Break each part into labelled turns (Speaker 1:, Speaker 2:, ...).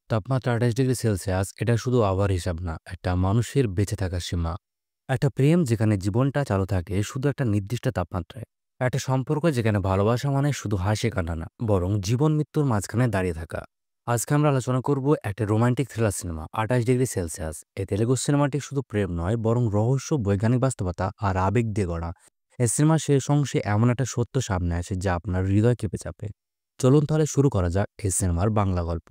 Speaker 1: তাপমাত্রা 28 degree Celsius এটা শুধু আবহাওয়ার হিসাব না, একটা মানুষের বেঁচে থাকার সীমা। একটা প্রেম যেখানে জীবনটা চালু থাকে শুধু একটা নির্দিষ্ট তাপমাত্রায়। একটা সম্পর্ক যেখানে ভালোবাসা মানে শুধু হাসি কান্না না, বরং জীবন মৃত্যুর মাঝখানে দাঁড়িয়ে থাকা। আজকে আমরা আলোচনা করব একটা romantic thriller cinema 28 degree Celsius. এই তেলেগু সিনেমাটি শুধু প্রেম নয়, বরং রহস্য, বৈজ্ঞানিক বাস্তবতা আর আবেগ দিয়ে গড়া। এই সিনেমার শেষ অংশে এমন একটা সত্য সামনে আসে যা আপনার হৃদয় কেঁপে যাবে। চলুন তাহলে শুরু করা যাক এই সিনেমার বাংলা গল্প।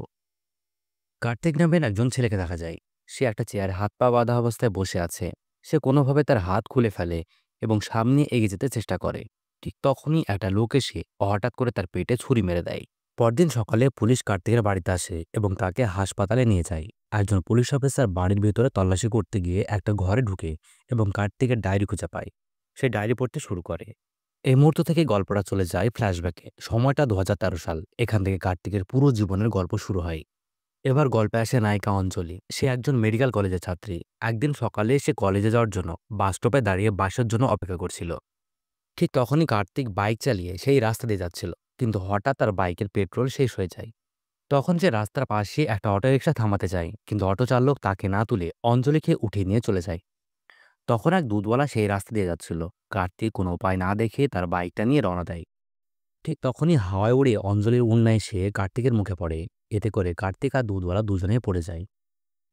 Speaker 1: কার্তিক নামের একজন ছেলেকে দেখা যায়। সে একটা চেয়ারে হাত পা বাঁধা অবস্থায় বসে আছে। সে কোনোভাবে তার হাত খুলে ফেলে এবং সামনে এগিয়ে যেতে চেষ্টা করে। ঠিক তখনই একটা লোক এসে হঠাৎ করে তার পেটে ছুরি মেরে দেয়। পরদিন সকালে পুলিশ কার্তিকের বাড়িতে আসে এবং তাকে হাসপাতালে নিয়ে যায়। একজন পুলিশ অফিসার বাড়ির ভেতরে তল্লাশি করতে গিয়ে একটা ঘরে ঢুকে এবং কার্তিকের ডায়েরি খুঁজে পায়। সে ডায়েরি পড়তে শুরু করে। এই মুহূর্ত থেকে গল্পটা চলে যায় ফ্ল্যাশব্যাকে। সময়টা 2013 সাল। এখান থেকে কার্তিকের পুরো জীবনের গল্প শুরু হয়। এবার গল্পে আসে নায়িকা অঞ্জলি। সে একজন মেডিকেল কলেজের ছাত্রী। একদিন সকালে সে কলেজে যাওয়ার জন্য বাস স্টপে দাঁড়িয়ে বাসের জন্য অপেক্ষা করছিল। ঠিক তখনই কার্তিক বাইক চালিয়ে সেই রাস্তা দিয়ে যাচ্ছিল, কিন্তু হঠাৎ তার বাইকের পেট্রোল শেষ হয়ে যায়। তখন সে রাস্তার পাশে একটা অটোরিকশা থামাতে যায়, কিন্তু অটো চালক তাকে না তুলে অঞ্জলিকে উঠিয়ে নিয়ে চলে যায়। তখন এক দুধওয়ালা সেই রাস্তা দিয়ে যাচ্ছিল। কার্তিক কোনো উপায় না দেখে তার বাইকটা নিয়ে রওনা দেয়। ঠিক তখনই হাওয়ায় উড়ে অঞ্জলির উড়না এসে কার্তিকের মুখে পড়ে। এতে করে কার্তিক আর দুধওয়ালা দুজনেই পড়ে যায়।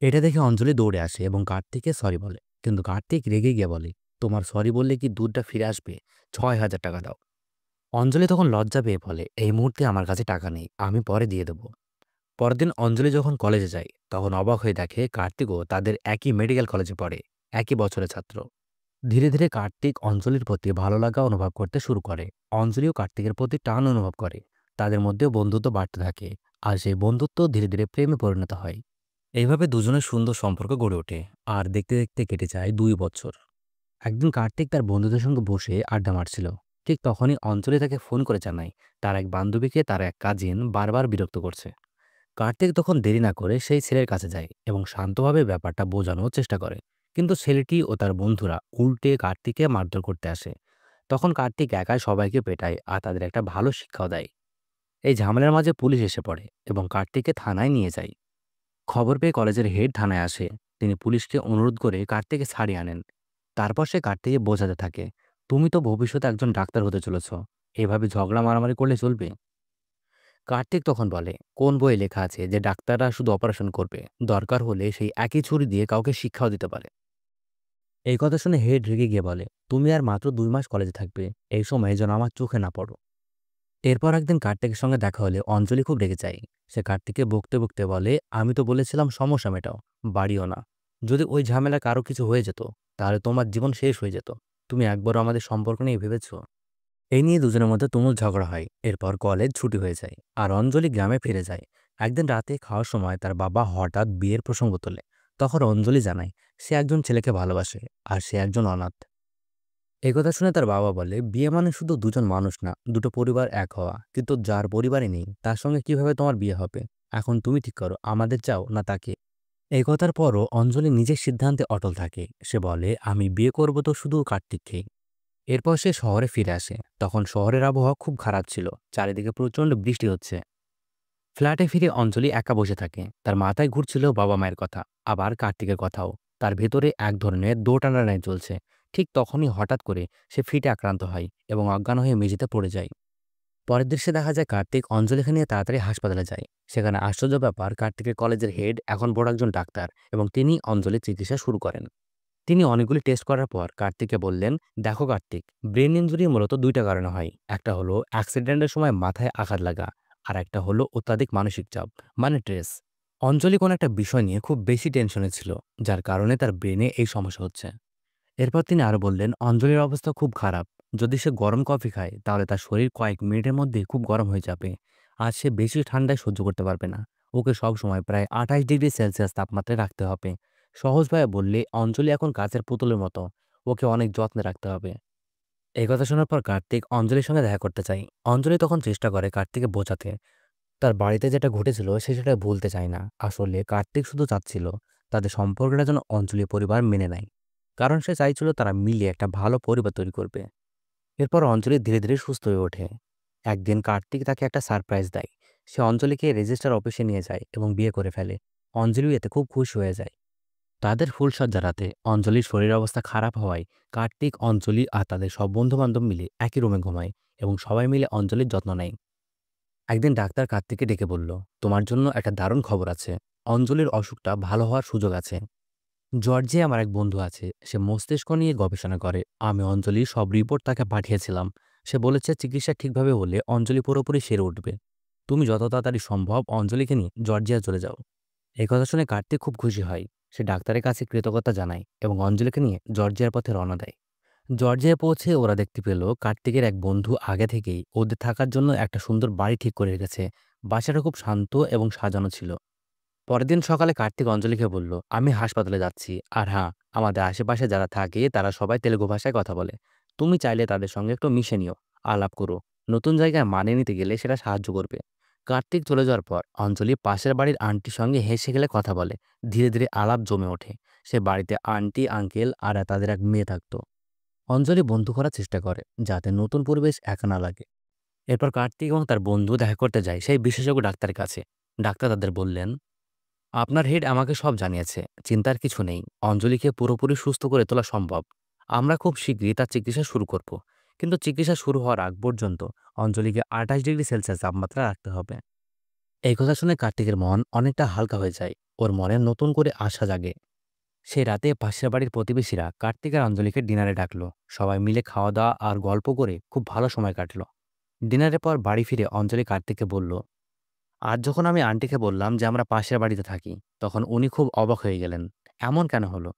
Speaker 1: এটা দেখে অঞ্জলি দৌড়ে আসে এবং কার্তিককে সরি বলে। কিন্তু কার্তিক রেগে গিয়ে বলে, তোমার সরি বললে কি দুধটা ফিরে আসবে? 6,000 টাকা দাও। অঞ্জলি তখন লজ্জা পেয়ে বলে, এই মুহূর্তে আমার কাছে টাকা নেই, আমি পরে দিয়ে দেবো। পরের দিন অঞ্জলি যখন কলেজে যায়, তখন অবাক হয়ে দেখে কার্তিকও তাদের একই মেডিকেল কলেজে পড়ে, একই বছরের ছাত্র। ধীরে ধীরে কার্তিক অঞ্জলির প্রতি ভালো লাগা অনুভব করতে শুরু করে। অঞ্জলিও কার্তিকের প্রতি টান অনুভব করে। তাদের মধ্যেও বন্ধুত্ব বাড়তে থাকে। আর সেই বন্ধুত্ব ধীরে ধীরে প্রেমে পরিণত হয়। এইভাবে দুজনের সুন্দর সম্পর্ক গড়ে ওঠে। আর দেখতে দেখতে কেটে যায় 2 বছর। একদিন কার্তিক তার বন্ধুদের সঙ্গে বসে আড্ডা মারছিল। ঠিক তখনই অঞ্জলি তাকে ফোন করে জানায় তার এক বান্ধবীকে তার এক কাজিন বারবার বিরক্ত করছে। কার্তিক তখন দেরি না করে সেই ছেলের কাছে যায় এবং শান্তভাবে ব্যাপারটা বোঝানোর চেষ্টা করে। কিন্তু ছেলেটি ও তার বন্ধুরা উল্টে কার্তিককে মারধর করতে আসে। তখন কার্তিক একাই সবাইকে পেটায় আর তাদের একটা ভালো শিক্ষাও দেয়। এই ঝামেলার মাঝে পুলিশ এসে পড়ে এবং কার্তিককে থানায় নিয়ে যায়। খবর পেয়ে কলেজের হেড থানায় আসে। তিনি পুলিশকে অনুরোধ করে কার্তিককে ছাড়িয়ে আনেন। তারপর সে কার্তিককে বোঝাতে থাকে, তুমি তো ভবিষ্যতে একজন ডাক্তার হতে চলেছ, এভাবে ঝগড়া মারামারি করলে চলবে? কার্তিক তখন বলে, কোন বইয়ে লেখা আছে যে ডাক্তাররা শুধু অপারেশন করবে? দরকার হলে সেই একই ছুরি দিয়ে কাউকে শিক্ষাও দিতে পারে। এই কথা শুনে হেড রেগে গিয়ে বলে, তুমি আর মাত্র 2 মাস কলেজে থাকবে, এই সময় যেন আমার চোখে না পড়ো। এরপর একদিন কার্তিকের সঙ্গে দেখা হলে অঞ্জলি খুব রেগে যায়। সে কার্তিককে বকতে বকতে বলে, আমি তো বলেছিলাম সমস্যা মেটাও, বাড়িও না। যদি ওই ঝামেলা কারো কিছু হয়ে যেত, তাহলে তোমার জীবন শেষ হয়ে যেত। তুমি একবারও আমাদের সম্পর্ক নিয়ে ভেবেছো? এই নিয়ে দুজনের মধ্যে তুমুল ঝগড়া হয়। এরপর কলেজ ছুটি হয়ে যায় আর অঞ্জলি গ্রামে ফিরে যায়। একদিন রাতে খাওয়ার সময় তার বাবা হঠাৎ বিয়ের প্রসঙ্গ তোলে। তখন অঞ্জলি জানায় সে একজন ছেলেকে ভালোবাসে আর সে একজন অনাথ। এই কথা শুনে তার বাবা বলে, বিয়ে মানে শুধু দুজন মানুষ না, দুটো পরিবার এক হওয়া। কিন্তু যার পরিবারই নেই তার সঙ্গে কিভাবে তোমার বিয়ে হবে? এখন তুমি ঠিক করো, আমাদের চাও না তাকে। এই কথার পরও অঞ্জলি নিজের সিদ্ধান্তে অটল থাকে। সে বলে, আমি বিয়ে করব তো শুধু কার্তিককেই। এরপর সে শহরে ফিরে আসে। তখন শহরের আবহাওয়া খুব খারাপ ছিল। চারিদিকে প্রচণ্ড বৃষ্টি হচ্ছে। ফ্ল্যাটে ফিরে অঞ্জলি একা বসে থাকে। তার মাথায় ঘুরছিল বাবা মায়ের কথা, আবার কার্তিকের কথাও। তার ভেতরে এক ধরনের দোটানাটানি চলছে। ঠিক তখনই হঠাৎ করে সে ফিটে আক্রান্ত হয় এবং অজ্ঞান হয়ে মেঝেতে পড়ে যায়। পরের দৃশ্যে দেখা যায় কার্তিক অঞ্জলিকে নিয়ে তাড়াতাড়ি হাসপাতালে যায়। সেখানে আশ্চর্য ব্যাপার, কার্তিকের কলেজের হেড এখন বড় একজন ডাক্তার এবং তিনি অঞ্জলির চিকিৎসা শুরু করেন। তিনি অনেকগুলি টেস্ট করার পর কার্তিককে বললেন, দেখো কার্তিক, ব্রেন ইনজুরি মূলত 2টা কারণে হয়। একটা হলো অ্যাক্সিডেন্টের সময় মাথায় আঘাত লাগা, আর একটা হলো অত্যাধিক মানসিক চাপ, মানে স্ট্রেস। অঞ্জলি কোনো একটা বিষয় নিয়ে খুব বেশি টেনশনে ছিল, যার কারণে তার ব্রেনে এই সমস্যা হচ্ছে। এরপর তিনি আরো বললেন, অঞ্জলির অবস্থা খুব খারাপ। যদি সে গরম কফি খায় তাহলে তার শরীর কয়েক মিনিটের মধ্যে খুব গরম হয়ে যাবে। আর সে বেশি ঠান্ডায় সহ্য করতে পারবে না। ওকে সবসময় প্রায় 28 ডিগ্রি সেলসিয়াস তাপমাত্রায় রাখতে হবে। সহজভাবে বললে, অঞ্জলি এখন কাচের পুতুলের মতো। ওকে অনেক যত্নে রাখতে হবে। এই কথা শোনার পর কার্তিক অঞ্জলির সঙ্গে দেখা করতে চায়। অঞ্জলি তখন চেষ্টা করে কার্তিককে বোঝাতে। তার বাড়িতে যেটা ঘটেছিল সে সেটা ভুলতে চায় না। আসলে কার্তিক শুধু চাচ্ছিল তাদের সম্পর্কটা যেন অঞ্জলি পরিবার মেনে নেয়। কারণ সে চাইছিল তারা মিলে একটা ভালো পরিবার তৈরি করবে। এরপর অঞ্জলি ধীরে ধীরে সুস্থ হয়ে ওঠে। একদিন কার্তিক তাকে একটা সারপ্রাইজ দেয়। সে অঞ্জলিকে রেজিস্ট্রার অফিসে নিয়ে যায় এবং বিয়ে করে ফেলে। অঞ্জলিও এতে খুব খুশি হয়ে যায়। তাদের ফুলসজ্জা রাতে অঞ্জলির শরীরের অবস্থা খারাপ হওয়ায় কার্তিক, অঞ্জলি আর তাদের সব বন্ধু-বান্ধব মিলে একই রুমে ঘুমায় এবং সবাই মিলে অঞ্জলির যত্ন নেয়। একদিন ডাক্তার কার্তিককে ডেকে বলল, তোমার জন্য একটা দারুণ খবর আছে। অঞ্জলির অসুখটা ভালো হওয়ার সুযোগ আছে। জর্জিয়া আমার এক বন্ধু আছে, সে মস্তিষ্ক নিয়ে গবেষণা করে। আমি অঞ্জলির সব রিপোর্ট তাকে পাঠিয়েছিলাম। সে বলেছে চিকিৎসা ঠিকভাবে হলে অঞ্জলি পুরোপুরি সেরে উঠবে। তুমি যত তাড়াতাড়ি সম্ভব অঞ্জলিকে নিয়ে জর্জিয়া চলে যাও। এই কথা শুনে কার্তিক খুব খুশি হয়। সে ডাক্তারের কাছে কৃতজ্ঞতা জানায় এবং অঞ্জলিকে নিয়ে জর্জিয়ার পথে রওনা দেয়। জর্জিয়ায় পৌঁছে ওরা দেখতে পেল কার্তিকের এক বন্ধু আগে থেকেই ওদের থাকার জন্য একটা সুন্দর বাড়ি ঠিক করে রেখেছে। বাসাটা খুব শান্ত এবং সাজানো ছিল। পরের দিন সকালে কার্তিক অঞ্জলিকে বলল, আমি হাসপাতালে যাচ্ছি। আর হ্যাঁ, আমাদের আশেপাশে যারা থাকে তারা সবাই তেলুগু ভাষায় কথা বলে। তুমি চাইলে তাদের সঙ্গে একটু মিশে নিও, আলাপ করো। নতুন জায়গায় মানিয়ে নিতে গেলে সেটা সাহায্য করবে। কার্তিক চলে যাওয়ার পর অঞ্জলি পাশের বাড়ির আন্টির সঙ্গে হেসে গেলে কথা বলে। ধীরে ধীরে আলাপ জমে ওঠে। সে বাড়িতে আন্টি, আঙ্কেল আর তাদের এক মেয়ে থাকতো। অঞ্জলি বন্ধু করার চেষ্টা করে যাতে নতুন পরিবেশ একা না লাগে। এরপর কার্তিক এবং তার বন্ধু দেখা করতে যায় সেই বিশেষজ্ঞ ডাক্তারের কাছে। ডাক্তার তাদের বললেন, আপনার হেড আমাকে সব জানিয়েছে, চিন্তার কিছু নেই। অঞ্জলিকে পুরোপুরি সুস্থ করে তোলা সম্ভব। আমরা খুব শীঘ্রই তার চিকিৎসা শুরু করব। কিন্তু চিকিৎসা শুরু হওয়ার আগ পর্যন্ত অঞ্জলিকে 28 ডিগ্রি সেলসিয়াস তাপমাত্রা রাখতে হবে। এই কথা শুনে কার্তিকের মন অনেকটা হালকা হয়ে যায়। ওর মনে নতুন করে আশা জাগে। সে রাতে পাশের বাড়ির প্রতিবেশীরা কার্তিক আর অঞ্জলিকে ডিনারে ডাকলো। সবাই মিলে খাওয়া দাওয়া আর গল্প করে খুব ভালো সময় কাটলো। ডিনারের পর বাড়ি ফিরে অঞ্জলি কার্তিককে বলল, আজ যখন আমি আন্টিকে বললাম যে আমরা পাশের বাড়িতে থাকি, তখন উনি খুব অবাক হয়ে গেলেন। এমন কেন হলো?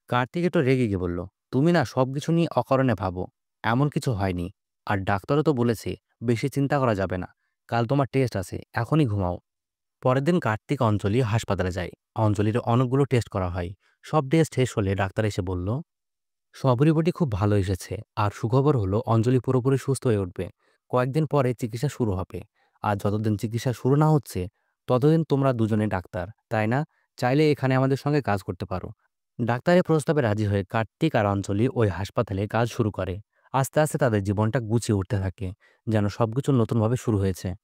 Speaker 1: কার্তিক একটু রেগে গিয়ে বলল, তুমি না সবকিছু নিয়ে অকারণে ভাবো। এমন কিছু হয়নি। আর ডাক্তারও তো বলেছে বেশি চিন্তা করা যাবে না। কাল তোমার টেস্ট আছে, এখনই ঘুমাও। পরের দিন কার্তিক অঞ্জলি হাসপাতালে যায়। অঞ্জলির অনেকগুলো টেস্ট করা হয়। সব টেস্ট শেষ হলে ডাক্তার এসে বলল, সব রিপোর্টই খুব ভালো এসেছে। আর সুখবর হলো অঞ্জলি পুরোপুরি সুস্থ হয়ে উঠবে। কয়েকদিন পরে চিকিৎসা শুরু হবে। আর যতদিন চিকিৎসা শুরু না হচ্ছে ততদিন তোমরা দুজনে ডাক্তার, তাই না? চাইলে এখানে আমাদের সঙ্গে কাজ করতে পারো। ডাক্তারের প্রস্তাবে রাজি হয়ে কার্তিক আর অঞ্জলি ওই হাসপাতালে কাজ শুরু করে। আস্তে আস্তে তাদের জীবনটা গুছিয়ে উঠতে থাকে, যেন সবকিছু নতুনভাবে শুরু হয়েছে।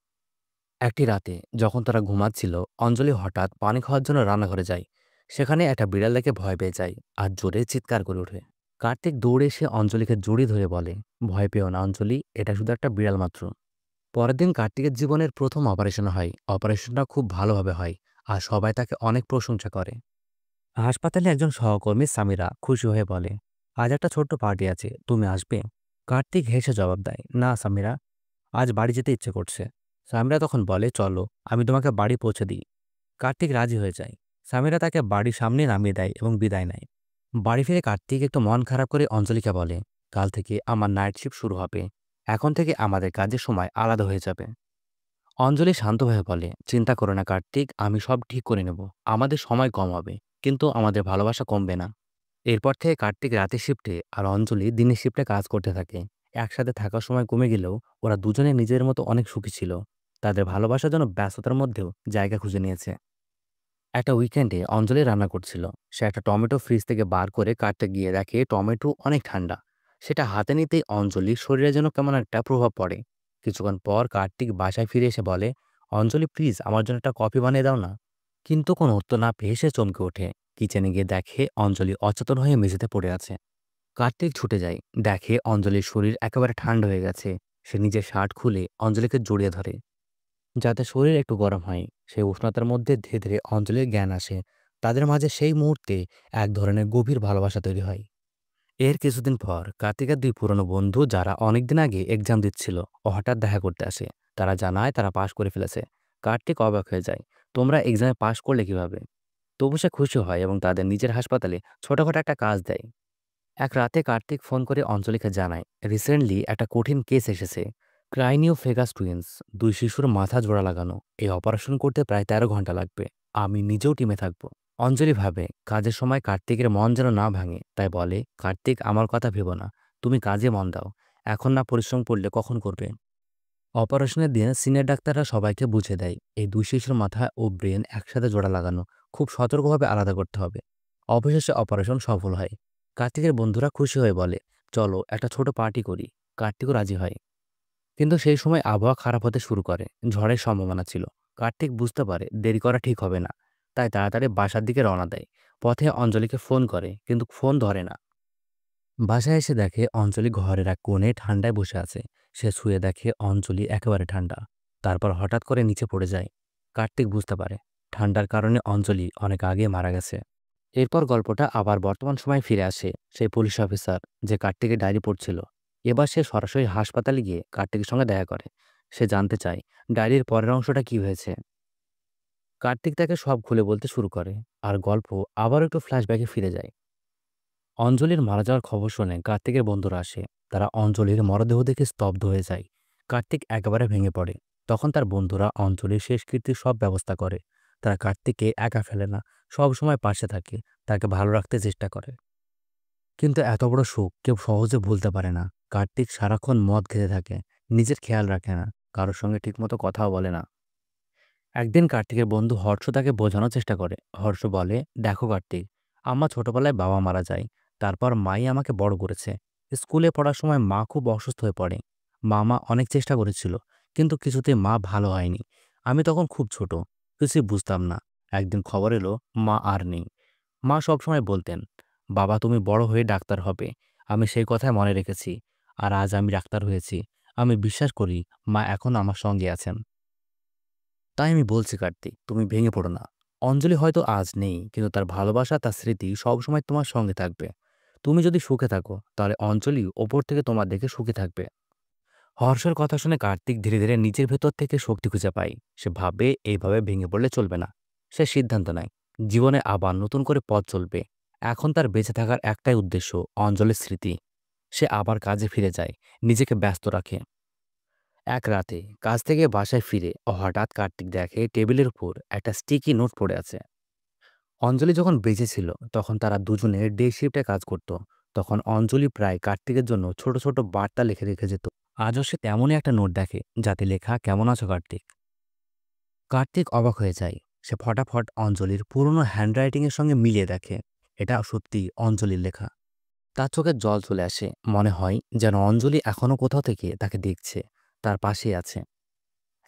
Speaker 1: একটি রাতে যখন তারা ঘুমাচ্ছিল, অঞ্জলি হঠাৎ পানি খাওয়ার জন্য রান্নাঘরে যায়। সেখানে একটা বিড়াল দেখে ভয় পেয়ে যায় আর জোরে চিৎকার করে ওঠে। কার্তিক দৌড়ে এসে অঞ্জলিকে জড়িয়ে ধরে বলে, ভয় পেও না অঞ্জলি, এটা শুধু একটা বিড়াল মাত্র। পরের দিন কার্তিকের জীবনের প্রথম অপারেশন হয়। অপারেশনটা খুব ভালোভাবে হয় আর সবাই তাকে অনেক প্রশংসা করে। হাসপাতালে একজন সহকর্মী সামিরা খুশি হয়ে বলে, আজ একটা ছোট্ট পার্টি আছে, তুমি আসবে? কার্তিক হেসে জবাব দেয়, না সামিরা, আজ বাড়ি যেতে ইচ্ছে করছে। সামিরা তখন বলে, চলো আমি তোমাকে বাড়ি পৌঁছে দিই। কার্তিক রাজি হয়ে যায়। সামিরা তাকে বাড়ির সামনে নামিয়ে দেয় এবং বিদায় নেয়। বাড়ি ফিরে কার্তিক একটু মন খারাপ করে অঞ্জলিকে বলে, কাল থেকে আমার নাইট শিফট শুরু হবে। এখন থেকে আমাদের কাজের সময় আলাদা হয়ে যাবে। অঞ্জলি শান্তভাবে বলে, চিন্তা করো না কার্তিক, আমি সব ঠিক করে নেব। আমাদের সময় কম হবে, কিন্তু আমাদের ভালোবাসা কমবে না। এরপর থেকে কার্তিক রাতের শিফটে আর অঞ্জলি দিনের শিফটে কাজ করতে থাকে। একসাথে থাকার সময় কমে গেলেও ওরা দুজনে নিজের মতো অনেক সুখী ছিল। তাদের ভালোবাসার জন্য ব্যস্ততার মধ্যেও জায়গা খুঁজে নিয়েছে। একটা উইকেন্ডে অঞ্জলি রান্না করছিল। সে একটা টমেটো ফ্রিজ থেকে বার করে কাটতে গিয়ে দেখে টমেটো অনেক ঠান্ডা। সেটা হাতে নিতেই অঞ্জলির শরীরে যেন কেমন একটা প্রভাব পড়ে। কিছুক্ষণ পর কার্তিক বাসায় ফিরে এসে বলে, অঞ্জলি প্লিজ আমার জন্য একটা কফি বানিয়ে দাও না। কিন্তু কোনো উত্তর না পেয়ে সে চমকে ওঠে। কিচেনে গিয়ে দেখে অঞ্জলি অচেতন হয়ে মেঝেতে পড়ে আছে। কার্তিক ছুটে যায়। দেখে অঞ্জলির শরীর একেবারে ঠান্ডা হয়ে গেছে। সে নিজের শার্ট খুলে অঞ্জলিকে জড়িয়ে ধরে যাতে শরীর একটু গরম হয়। সেই উষ্ণতার মধ্যে ধীরে ধীরে অঞ্জলির জ্ঞান আসে। তাদের মাঝে সেই মুহূর্তে এক ধরনের গভীর ভালোবাসা তৈরি হয়। এর কিছুদিন পর কার্তিকের দুই পুরনো বন্ধু যারা অনেকদিন আগে এক্সাম দিচ্ছিল ও হঠাৎ দেখা করতে আসে। তারা জানায় তারা পাশ করে ফেলেছে। কার্তিক অবাক হয়ে যায়, তোমরা এক্সামে পাশ করলে কিভাবে? তবু সে খুশি হয় এবং তাদের নিজের হাসপাতালে ছোটখাটো একটা কাজ দেয়। এক রাতে কার্তিক ফোন করে অঞ্জলিকে জানায়, রিসেন্টলি একটা কঠিন কেস এসেছে। ক্রাইনিওফেগাস টুইন্স, দুই শিশুর মাথা জোড়া লাগানো। এই অপারেশন করতে প্রায় 13 ঘন্টা লাগবে। আমি নিজেও টিমে থাকবো। অঞ্জলি ভাবে কাজের সময় কার্তিকের মন যেন না ভাঙে, তাই বলে, কার্তিক আমার কথা ভেবো না, তুমি কাজে মন দাও। এখন না পরিশ্রম করলে কখন করবে? অপারেশনের দিন সিনিয়র ডাক্তাররা সবাইকে বুঝিয়ে দেয়, এই দুই শিশুর মাথা ও ব্রেন একসাথে জোড়া লাগানো, খুব সতর্কভাবে আলাদা করতে হবে। অবশেষে অপারেশন সফল হয়। কার্তিকের বন্ধুরা খুশি হয়ে বলে, চলো একটা ছোট পার্টি করি। কার্তিকও রাজি হয়। কিন্তু সেই সময় আবহাওয়া খারাপ হতে শুরু করে। ঝড়ের সম্ভাবনা ছিল। কার্তিক বুঝতে পারে দেরি করা ঠিক হবে না। তাই তাড়াতাড়ি বাসার দিকে রওনা দেয়। পথে অঞ্জলিকে ফোন করে, কিন্তু ফোন ধরে না। বাসায় এসে দেখে অঞ্জলি ঘরের এক কোণে ঠান্ডায় বসে আছে। সে শুয়ে দেখে অঞ্জলি একেবারে ঠান্ডা। তারপর হঠাৎ করে নিচে পড়ে যায়। কার্তিক বুঝতে পারে ঠান্ডার কারণে অঞ্জলি অনেক আগে মারা গেছে। এরপর গল্পটা আবার বর্তমান সময়ে ফিরে আসে। সেই পুলিশ অফিসার যে কার্তিকের ডায়েরি পড়ছিল, এবার সে সরাসরি হাসপাতালে গিয়ে কার্তিকের সঙ্গে দেখা করে। সে জানতে চায় ডায়েরির পরের অংশটা কি হয়েছে। কার্তিক তাকে সব খুলে বলতে শুরু করে। আর গল্প আবার একটু ফ্ল্যাশব্যাকে ফিরে যায়। অঞ্জলির মারা যাওয়ার খবর শুনে কার্তিকের বন্ধুরা আসে। তারা অঞ্জলির মরদেহ দেখে স্তব্ধ হয়ে যায়। কার্তিক একেবারে ভেঙে পড়ে। তখন তার বন্ধুরা অঞ্জলির শেষকৃত্যের সব ব্যবস্থা করে। তারা কার্তিককে একা ফেলে না, সব সময় পাশে থাকে, তাকে ভালো রাখতে চেষ্টা করে। কিন্তু এত বড় সুখ কেউ সহজে ভুলতে পারে না। কার্তিক সারাক্ষণ মদ খেতে থাকে, নিজের খেয়াল রাখে না, কারোর সঙ্গে ঠিকমতো কথাও বলে না। একদিন কার্তিকের বন্ধু হর্ষ তাকে বোঝানোর চেষ্টা করে। হর্ষ বলে, দেখো কার্তিক, আমার ছোটবেলায় বাবা মারা যায়। তারপর মাই আমাকে বড় করেছে। স্কুলে পড়ার সময় মা খুব অসুস্থ হয়ে পড়ে। মামা অনেক চেষ্টা করেছিল, কিন্তু কিছুতে মা ভালো হয়নি। আমি তখন খুব ছোট, কিছুই বুঝতাম না। একদিন খবর এলো মা আর নেই। মা সবসময় বলতেন, বাবা তুমি বড় হয়ে ডাক্তার হবে। আমি সেই কথাই মনে রেখেছি। আর আজ আমি ডাক্তার হয়েছি। আমি বিশ্বাস করি মা এখন আমার সঙ্গে আছেন। তাই আমি বলছি কার্তিক, তুমি ভেঙে পড়ো না। অঞ্জলি হয়তো আজ নেই, কিন্তু তার ভালোবাসা, তার স্মৃতি সবসময় তোমার সঙ্গে থাকবে। তুমি যদি সুখে থাকো, তাহলে অঞ্জলি ওপর থেকে তোমার দেখে সুখে থাকবে। হর্ষের কথা শুনে কার্তিক ধীরে ধীরে নিজের ভেতর থেকে শক্তি খুঁজে পায়। সে ভাবে এইভাবে ভেঙে পড়লে চলবে না। সে সিদ্ধান্ত নেয় জীবনে আবার নতুন করে পথ চলবে। এখন তার বেঁচে থাকার একটাই উদ্দেশ্য, অঞ্জলির স্মৃতি। সে আবার কাজে ফিরে যায়, নিজেকে ব্যস্ত রাখে। এক রাতে কাজ থেকে বাসায় ফিরে হঠাৎ কার্তিক দেখে টেবিলের উপর একটা স্টিকি নোট পড়ে আছে। অঞ্জলি যখন বেঁচে ছিল তখন তারা দুজনে ডে শিফটে কাজ করত। তখন অঞ্জলি প্রায় কার্তিকের জন্য ছোট ছোট বার্তা লিখে রেখে যেত। আজও সে তেমনই একটা নোট দেখে, যাতে লেখা, কেমন আছো কার্তিক। কার্তিক অবাক হয়ে যায়। সে ফটাফট অঞ্জলির পুরনো হ্যান্ডরাইটিংয়ের সঙ্গে মিলিয়ে দেখে এটা সত্যি অঞ্জলির লেখা। তার চোখে জল চলে আসে। মনে হয় যেন অঞ্জলি এখনো কোথাও থেকে তাকে দেখছে, তার পাশেই আছে।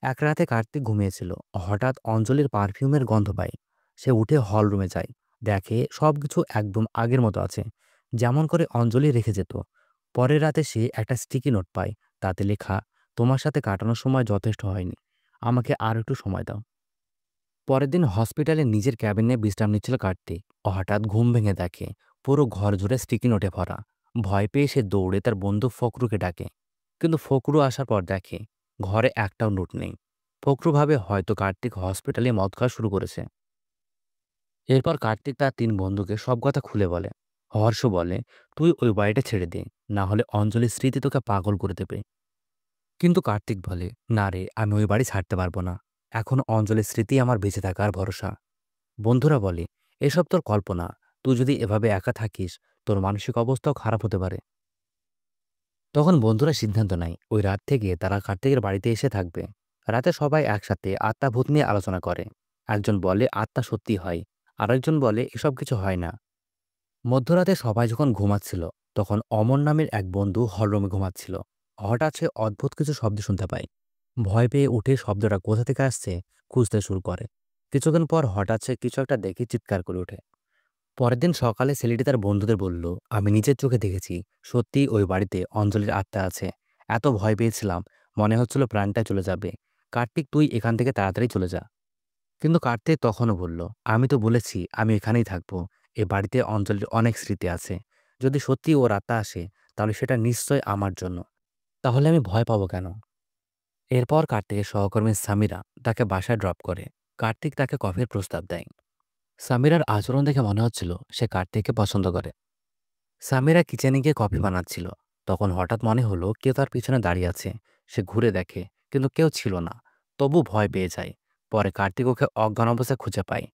Speaker 1: এক রাতে কার্তিক ঘুমিয়েছিল। হঠাৎ অঞ্জলির পারফিউমের গন্ধ পায়। সে উঠে হল রুমে যায়। দেখে সবকিছু একদম আগের মতো আছে, যেমন করে অঞ্জলি রেখে যেত। পরের রাতে সে একটা স্টিকি নোট পায়। তাতে লেখা, তোমার সাথে কাটানোর সময় যথেষ্ট হয়নি, আমাকে আর একটু সময় দাও। পরের দিন হসপিটালে নিজের ক্যাবিনে বিশ্রাম নিচ্ছিল কার্তিক। হঠাৎ ঘুম ভেঙে দেখে পুরো ঘর জুড়ে স্টিকি নোটে ভরা। ভয় পেয়ে সে দৌড়ে তার বন্ধু ফকরুকে ডাকে। কিন্তু ফকরু আসার পর দেখে ঘরে একটাও নোট নেই। ফকরু ভাবে হয়তো কার্তিক হসপিটালে মদ খাওয়া শুরু করেছে। এরপর কার্তিক তার তিন বন্ধুকে সব কথা খুলে বলে। হর্ষ বলে, তুই ওই বাড়িটা ছেড়ে দে, না হলে অঞ্জলির স্মৃতি তোকে পাগল করে দেবে। কিন্তু কার্তিক বলে, না রে, আমি ওই বাড়ি ছাড়তে পারবো না। এখন অঞ্জলির স্মৃতি আমার বেঁচে থাকার ভরসা। বন্ধুরা বলে, এসব তোর কল্পনা। তুই যদি এভাবে একা থাকিস, তোর মানসিক অবস্থাও খারাপ হতে পারে। তখন বন্ধুরা সিদ্ধান্ত নেয় ওই রাত থেকে তারা কার্তিকের বাড়িতে এসে থাকবে। রাতে সবাই একসাথে আত্মা ভূত নিয়ে আলোচনা করে। একজন বলে আত্মা সত্যি হয়, আরেকজন বলে এসব কিছু হয় না। মধ্যরাতে সবাই যখন ঘুমাচ্ছিল, তখন অমর নামের এক বন্ধু হলরুমে ঘুমাচ্ছিল। হঠাৎ সে অদ্ভুত কিছু শব্দ শুনতে পায়। ভয় পেয়ে উঠে শব্দটা কোথা থেকে আসছে খুঁজতে শুরু করে। কিছুক্ষণ পর হঠাৎ সে কিছু একটা দেখে চিৎকার করে ওঠে। পরের দিন সকালে ছেলেটি তার বন্ধুদের বলল, আমি নিজের চোখে দেখেছি, সত্যিই ওই বাড়িতে অঞ্জলির আত্মা আছে। এত ভয় পেয়েছিলাম, মনে হচ্ছিল প্রাণটা চলে যাবে। কার্তিক, তুই এখান থেকে তাড়াতাড়ি চলে যা। কিন্তু কার্তিক তখনও বলল, আমি তো বলেছি আমি এখানেই থাকবো। এ বাড়িতে অঞ্জলির অনেক স্মৃতি আছে। যদি সত্যি ওর আত্মা আসে, তাহলে সেটা নিশ্চয় আমার জন্য। তাহলে আমি ভয় পাবো কেন? এরপর কার্তিকের সহকর্মী সামিরা তাকে বাসায় ড্রপ করে। কার্তিক তাকে কফির প্রস্তাব দেয়। সামিরার আচরণ দেখে মনে হচ্ছিল সে কার্তিককে পছন্দ করে। সামিরা কিচেনে গিয়ে কফি বানাচ্ছিল। তখন হঠাৎ মনে হলো কেউ তার পিছনে দাঁড়িয়ে আছে। সে ঘুরে দেখে, কিন্তু কেউ ছিল না। তবু ভয় পেয়ে যায়। পরে কার্তিক ওকে অজ্ঞান অবস্থায় খুঁজে পায়।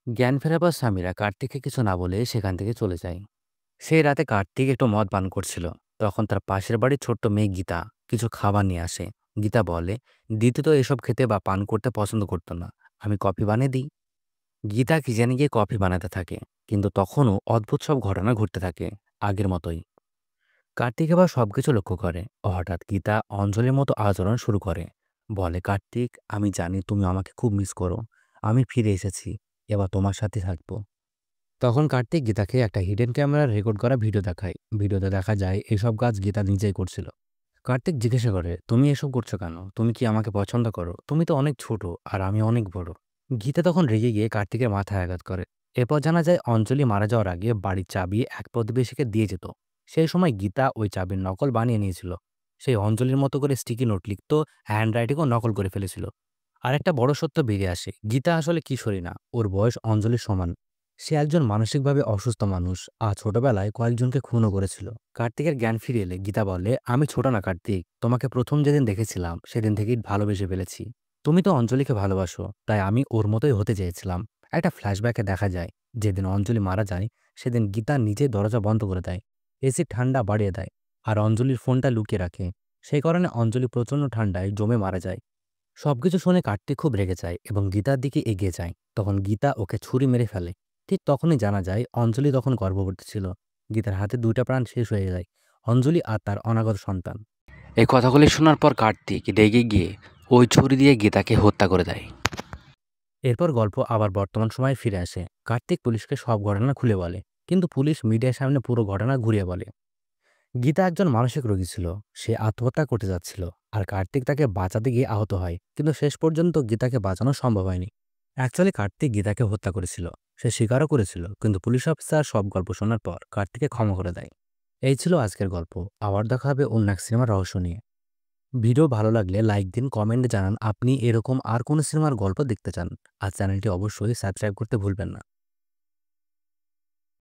Speaker 1: জ্ঞান ফেরার পর সামিরা কার্তিককে কিছু না বলে সেখান থেকে চলে যায়। সেই রাতে কার্তিক একটু মদ পান করছিল। তখন তার পাশের বাড়ির ছোট্ট মেয়ে গীতা কিছু খাবার নিয়ে আসে। গীতা বলে, দিদি তো এসব খেতে বা পান করতে পছন্দ করতো না, আমি কফি বানিয়ে দিই। গীতা কিচেনে গিয়ে কফি বানাতে থাকে। কিন্তু তখনও অদ্ভুত সব ঘটনা ঘটতে থাকে, আগের মতোই। কার্তিক এবার সবকিছু লক্ষ্য করে। হঠাৎ গীতা অঞ্জলির মতো আচরণ শুরু করে। বলে, কার্তিক, আমি জানি তুমি আমাকে খুব মিস করো। আমি ফিরে এসেছি। এবার তোমার সাথে থাকবো। তখন কার্তিক গীতাকে একটা হিডেন ক্যামেরা রেকর্ড করা ভিডিও দেখায়। ভিডিওতে দেখা যায় এসব কাজ গীতা নিজেই করছিল। কার্তিক জিজ্ঞাসা করে, তুমি এসব করছো কেন? তুমি কি আমাকে পছন্দ করো? তুমি তো অনেক ছোট আর আমি অনেক বড়। গীতা তখন রেগে গিয়ে কার্তিকের মাথায় আঘাত করে। এরপর জানা যায় অঞ্জলি মারা যাওয়ার আগে বাড়ির চাবি এক প্রতিবেশীকে দিয়ে যেত। সেই সময় গীতা ওই চাবির নকল বানিয়ে নিয়েছিল। সেই অঞ্জলির মতো করে স্টিকি নোট লিখত, হ্যান্ড রাইটিংও নকল করে ফেলেছিল। আর একটা বড় সত্য বেরিয়ে আসে, গীতা আসলে কিশোরী না, ওর বয়স অঞ্জলির সমান। সে একজন মানসিকভাবে অসুস্থ মানুষ, আর ছোটবেলায় কয়েকজনকে খুনও করেছিল। কার্তিকের জ্ঞান ফিরে এলে গীতা বলে, আমি ছোট না কার্তিক, তোমাকে প্রথম যেদিন দেখেছিলাম সেদিন থেকেই ভালোবেসে ফেলেছি। তুমি তো অঞ্জলিকে ভালোবাসো, তাই আমি ওর মতোই হতে চেয়েছিলাম। একটা ফ্ল্যাশব্যাকে দেখা যায় যেদিন অঞ্জলি মারা যায় সেদিন গীতা নিজে দরজা বন্ধ করে দেয়, এসি ঠান্ডা বাড়িয়ে দেয়, আর অঞ্জলির ফোনটা লুকিয়ে রাখে। সেই কারণে অঞ্জলি প্রচণ্ড ঠান্ডায় জমে মারা যায়। সবকিছু শুনে কার্তিক খুব রেগে যায় এবং গীতার দিকে এগিয়ে যায়। তখন গীতা ওকে ছুরি মেরে ফেলে। ঠিক তখনই জানা যায় অঞ্জলি তখন গর্ভবতী ছিল। গীতার হাতে দুইটা প্রাণ শেষ হয়ে যায়, অঞ্জলি আর তার অনাগত সন্তান। এই কথাগুলি শোনার পর কার্তিক রেগে গিয়ে ওই ছুরি দিয়ে গীতাকে হত্যা করে দেয়। এরপর গল্প আবার বর্তমান সময়ে ফিরে আসে। কার্তিক পুলিশকে সব ঘটনা খুলে বলে, কিন্তু পুলিশ মিডিয়ার সামনে পুরো ঘটনা ঘুরিয়ে বলে। গীতা একজন মানসিক রোগী ছিল, সে আত্মহত্যা করতে যাচ্ছিল, আর কার্তিক তাকে বাঁচাতে গিয়ে আহত হয়, কিন্তু শেষ পর্যন্ত গীতাকে বাঁচানো সম্ভব হয়নি। অ্যাকচুয়ালি কার্তিক গীতাকে হত্যা করেছিল, সে স্বীকারও করেছিল, কিন্তু পুলিশ অফিসার সব গল্প শোনার পর কার্তিককে ক্ষমা করে দেয়। এই ছিল আজকের গল্প। আবার দেখা হবে অন্য এক সিনেমার রহস্য নিয়ে। ভিডিও ভালো লাগলে লাইক দিন, কমেন্টে জানান আপনি এরকম আর কোন সিনেমার গল্প দেখতে চান। আর চ্যানেলটি অবশ্যই সাবস্ক্রাইব করতে ভুলবেন না।